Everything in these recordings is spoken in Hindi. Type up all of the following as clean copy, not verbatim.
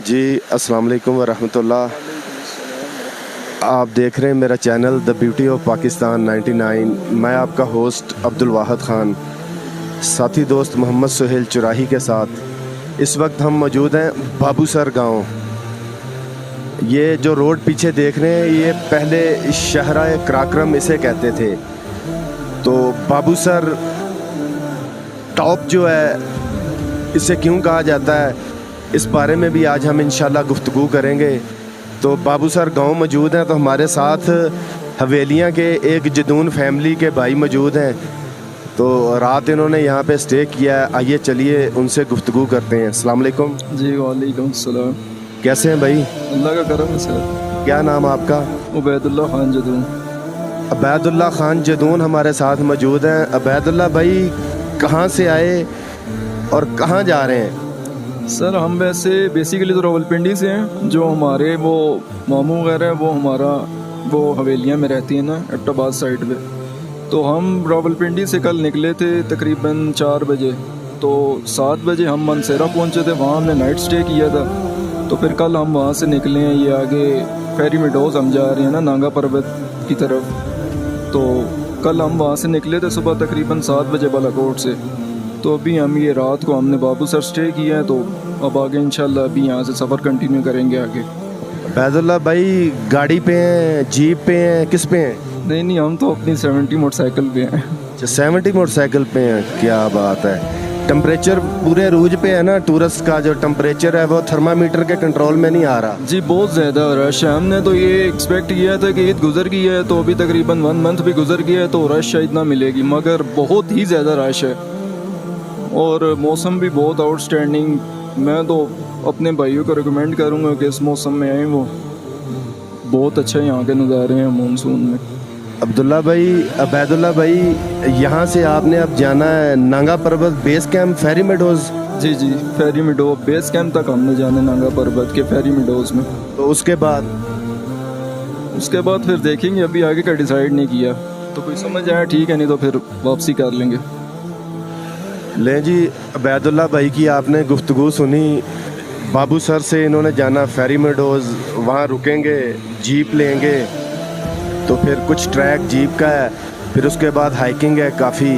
जी अस्सलाम वालेकुम वरहमतुल्लाह। आप देख रहे हैं मेरा channel the beauty of Pakistan 99। मैं आपका होस्ट अब्दुल वाहिद ख़ान, साथी दोस्त मोहम्मद सुहेल चुराही के साथ इस वक्त हम मौजूद हैं बाबूसर गांव। ये जो रोड पीछे देख रहे हैं ये पहले शहरा कराक्रम इसे कहते थे। तो बाबूसर टॉप जो है इसे क्यों कहा जाता है, इस बारे में भी आज हम इंशाल्लाह गुफ्तगू करेंगे। तो बाबूसर गांव मौजूद हैं, तो हमारे साथ हवेलियां के एक जदून फैमिली के भाई मौजूद हैं। तो रात इन्होंने यहाँ पे स्टे किया है। आइए चलिए उनसे गुफ्तगू करते हैं। अस्सलाम वालेकुम। जी वालेकुम सलाम। कैसे हैं भाई? अल्लाह का करम है सर। क्या नाम आपका? उबैदुल्लाह खान जदून। उबैदुल्लाह खान जदून हमारे साथ मौजूद हैं। उबैदुल्लाह भाई कहाँ से आए और कहाँ जा रहे हैं? सर हम वैसे बेसिकली तो रावलपिंडी से हैं। जो हमारे वो मामू वगैरह वो हमारा वो हवेलियाँ में रहती हैं ना, एबटाबाद साइड पे। तो हम रावलपिंडी से कल निकले थे तकरीबन 4 बजे। तो 7 बजे हम मनसेरा पहुंचे थे, वहाँ हमने नाइट स्टे किया था। तो फिर कल हम वहाँ से निकले हैं, ये आगे फेरी मेडोज़ हम जा रहे हैं ना नांगा पर्वत की तरफ। तो कल हम वहाँ से निकले थे सुबह तकरीबन 7 बजे बालाकोट से। तो अभी हम ये रात को हमने बाबूसर स्टे किया है। तो अब आगे इंशाल्लाह अभी यहाँ से सफ़र कंटिन्यू करेंगे आगे। उबैदुल्लाह भाई गाड़ी पे हैं, जीप पे हैं, किस पे हैं? नहीं हम तो अपनी 70 मोटरसाइकिल पे हैं। 70 मोटरसाइकिल पे हैं, क्या बात है। टेम्परेचर पूरे रूज पे है ना, टूरिस्ट का जो टेम्परेचर है वो थर्मामीटर के कंट्रोल में नहीं आ रहा। जी बहुत ज़्यादा रश है। हमने तो ये एक्सपेक्ट किया था कि ईद गुजर गई है, तो अभी तकरीबन 1 मंथ भी गुजर गया है, तो रश शायद ना मिलेगी, मगर बहुत ही ज़्यादा रश है। और मौसम भी बहुत आउटस्टैंडिंग। मैं तो अपने भाइयों को रिकमेंड करूँगा कि इस मौसम में आएँ, वो बहुत अच्छा यहाँ के नज़ारे हैं मानसून में। उबैदुल्लाह भाई यहाँ से आपने अब जाना है नांगा पर्वत बेस कैंप फेरी मेडोज़। जी फेरी मेडो बेस कैंप तक हमने जाने नांगा पर्वत के फेरी मेडोज़ में। तो उसके बाद फिर देखेंगे, अभी आगे का डिसाइड नहीं किया। तो कोई समझ आया ठीक है, नहीं तो फिर वापसी कर लेंगे। लें जी, उबैदुल्लाह भाई की आपने गुफ्तगू सुनी। बाबूसर से इन्होंने जाना फेरी मेडोज़, वहाँ रुकेंगे, जीप लेंगे, तो फिर कुछ ट्रैक जीप का है, फिर उसके बाद हाइकिंग है काफ़ी।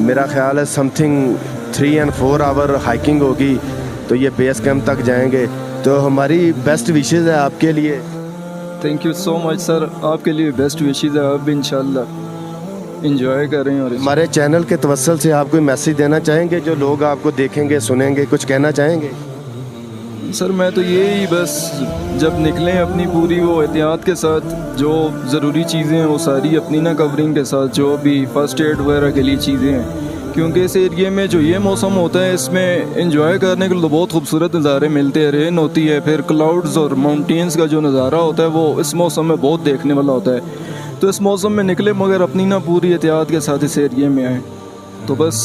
मेरा ख्याल है समथिंग 3 और 4 आवर हाइकिंग होगी। तो ये बेस कैंप तक जाएंगे। तो हमारी बेस्ट विशेज़ है आपके लिए। Thank you so much sir, आपके लिए बेस्ट विशेज़ है। आप इंशाल्लाह इंजॉय करें। और हमारे चैनल के तवस्सुल से आप कोई मैसेज देना चाहेंगे? जो लोग आपको देखेंगे सुनेंगे, कुछ कहना चाहेंगे? सर मैं तो यही बस जब निकलें अपनी पूरी वो एहतियात के साथ, जो ज़रूरी चीज़ें हैं वो सारी अपनी ना कवरिंग के साथ, जो भी फ़र्स्ट एड वगैरह के लिए चीज़ें हैं। क्योंकि इस एरिए में जो ये मौसम होता है इसमें इंजॉय करने के लिए तो बहुत खूबसूरत नज़ारे मिलते हैं। रेन होती है, फिर क्लाउड्स और माउंटेन्स का जो नज़ारा होता है वो इस मौसम में बहुत देखने वाला होता है। तो इस मौसम में निकले, मगर अपनी ना पूरी एहतियात के साथ इस एरिए में आए। तो बस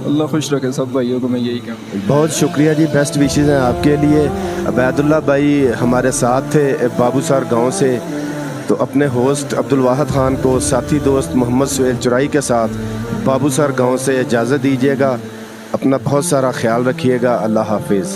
अल्लाह खुश रखे सब भाइयों को, मैं यही कहूँ। बहुत शुक्रिया जी, बेस्ट विशेज़ हैं आपके लिए। उबैदुल्लाह भाई हमारे साथ थे बाबूसर गांव से। तो अपने होस्ट अब्दुल वाहिद ख़ान को साथी दोस्त मोहम्मद सुहेल चुराही के साथ बाबूसर गांव से इजाज़त दीजिएगा। अपना बहुत सारा ख्याल रखिएगा। अल्लाह हाफिज़।